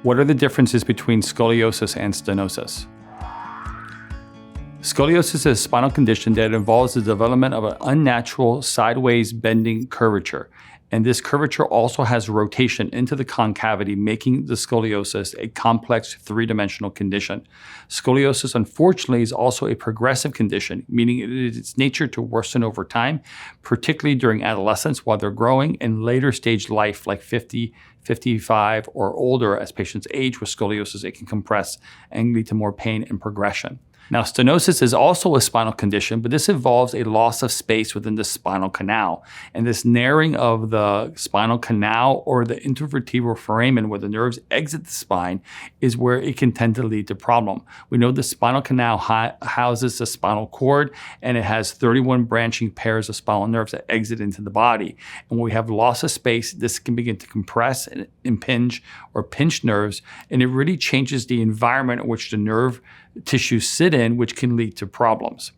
What are the differences between scoliosis and stenosis? Scoliosis is a spinal condition that involves the development of an unnatural sideways bending curvature. And this curvature also has rotation into the concavity, making the scoliosis a complex three-dimensional condition. Scoliosis, unfortunately, is also a progressive condition, meaning it is its nature to worsen over time, particularly during adolescence while they're growing, and later stage life like 50, 55, or older. As patients age with scoliosis, it can compress and lead to more pain and progression. Now, stenosis is also a spinal condition, but this involves a loss of space within the spinal canal. And this narrowing of the spinal canal or the intervertebral foramen where the nerves exit the spine is where it can tend to lead to problem. We know the spinal canal houses the spinal cord, and it has 31 branching pairs of spinal nerves that exit into the body. And when we have loss of space, this can begin to compress and impinge or pinch nerves, and it really changes the environment in which the nerve tissues sit in, which can lead to problems.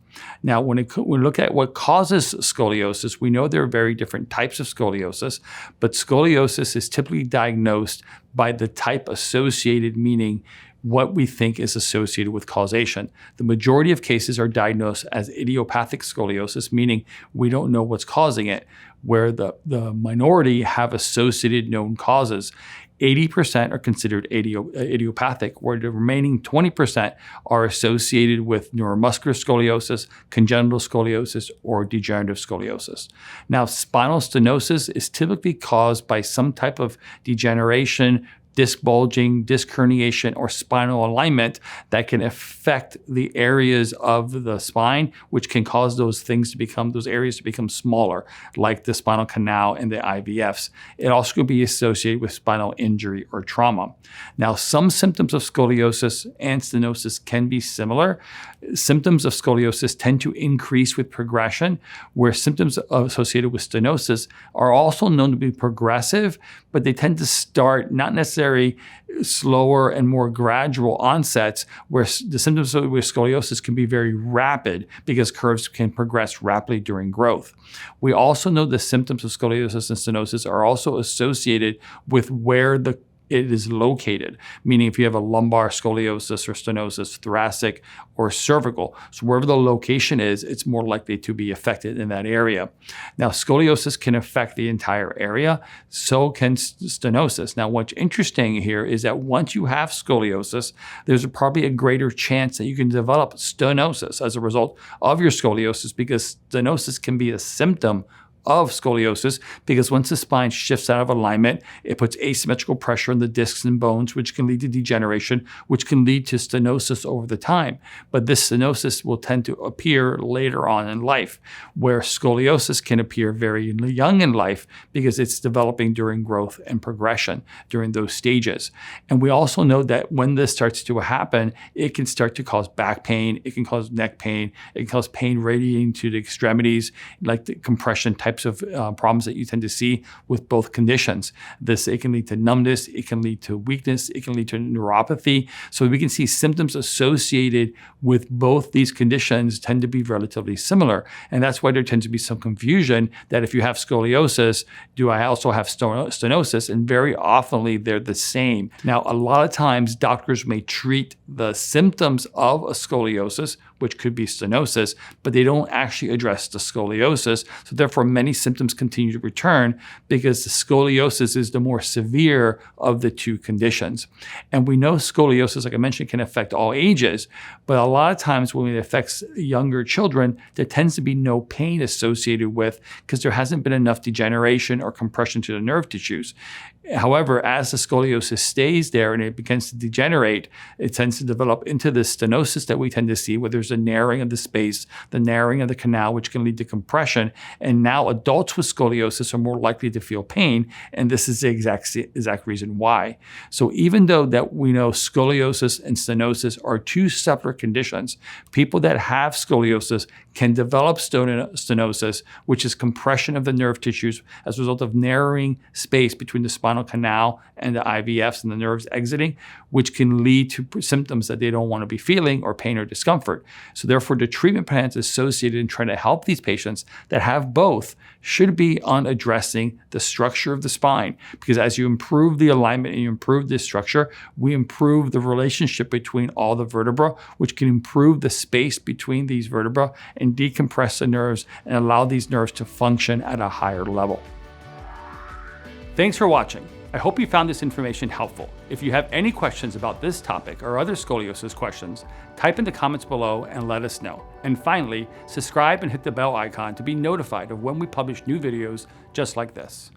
Now, when we look at what causes scoliosis, we know there are very different types of scoliosis, but scoliosis is typically diagnosed by the type associated, meaning what we think is associated with causation. The majority of cases are diagnosed as idiopathic scoliosis, meaning we don't know what's causing it, where the minority have associated known causes. 80% are considered idiopathic, where the remaining 20% are associated with neuromuscular scoliosis, congenital scoliosis, or degenerative scoliosis. Now, spinal stenosis is typically caused by some type of degeneration, disc bulging, disc herniation, or spinal alignment that can affect the areas of the spine, which can cause those areas to become smaller, like the spinal canal and the IVFs. It also could be associated with spinal injury or trauma. Now, some symptoms of scoliosis and stenosis can be similar. Symptoms of scoliosis tend to increase with progression, where symptoms associated with stenosis are also known to be progressive, but they tend to start not necessarily slower and more gradual onsets, where the symptoms with scoliosis can be very rapid because curves can progress rapidly during growth. We also know the symptoms of scoliosis and stenosis are also associated with where it is located, meaning if you have a lumbar scoliosis or stenosis, thoracic or cervical. So wherever the location is, it's more likely to be affected in that area. Now, scoliosis can affect the entire area, so can stenosis. Now, what's interesting here is that once you have scoliosis, there's probably a greater chance that you can develop stenosis as a result of your scoliosis, because stenosis can be a symptom of scoliosis, because once the spine shifts out of alignment, it puts asymmetrical pressure on the discs and bones, which can lead to degeneration, which can lead to stenosis over the time. But this stenosis will tend to appear later on in life, where scoliosis can appear very young in life because it's developing during growth and progression during those stages. And we also know that when this starts to happen, it can start to cause back pain, it can cause neck pain, it can cause pain radiating to the extremities, like the compression types of problems that you tend to see with both conditions. It can lead to numbness, it can lead to weakness, it can lead to neuropathy. So we can see symptoms associated with both these conditions tend to be relatively similar. And that's why there tends to be some confusion that if you have scoliosis, do I also have stenosis? And very often they're the same. Now, a lot of times doctors may treat the symptoms of a scoliosis, which could be stenosis, but they don't actually address the scoliosis. So therefore, many symptoms continue to return because the scoliosis is the more severe of the two conditions. And we know scoliosis, like I mentioned, can affect all ages, but a lot of times when it affects younger children, there tends to be no pain associated with, because there hasn't been enough degeneration or compression to the nerve tissues. However, as the scoliosis stays there and it begins to degenerate, it tends to develop into the stenosis that we tend to see, where there's a narrowing of the space, the narrowing of the canal, which can lead to compression. And now adults with scoliosis are more likely to feel pain, and this is the exact reason why. So even though that we know scoliosis and stenosis are two separate conditions, people that have scoliosis can develop stenosis, which is compression of the nerve tissues as a result of narrowing space between the spinal spinal canal and the IVFs and the nerves exiting, which can lead to symptoms that they don't want to be feeling or pain or discomfort. So therefore, the treatment plans associated in trying to help these patients that have both should be on addressing the structure of the spine. Because as you improve the alignment and you improve this structure, we improve the relationship between all the vertebrae, which can improve the space between these vertebrae and decompress the nerves and allow these nerves to function at a higher level. Thanks for watching. I hope you found this information helpful. If you have any questions about this topic or other scoliosis questions, type in the comments below and let us know. And finally, subscribe and hit the bell icon to be notified of when we publish new videos just like this.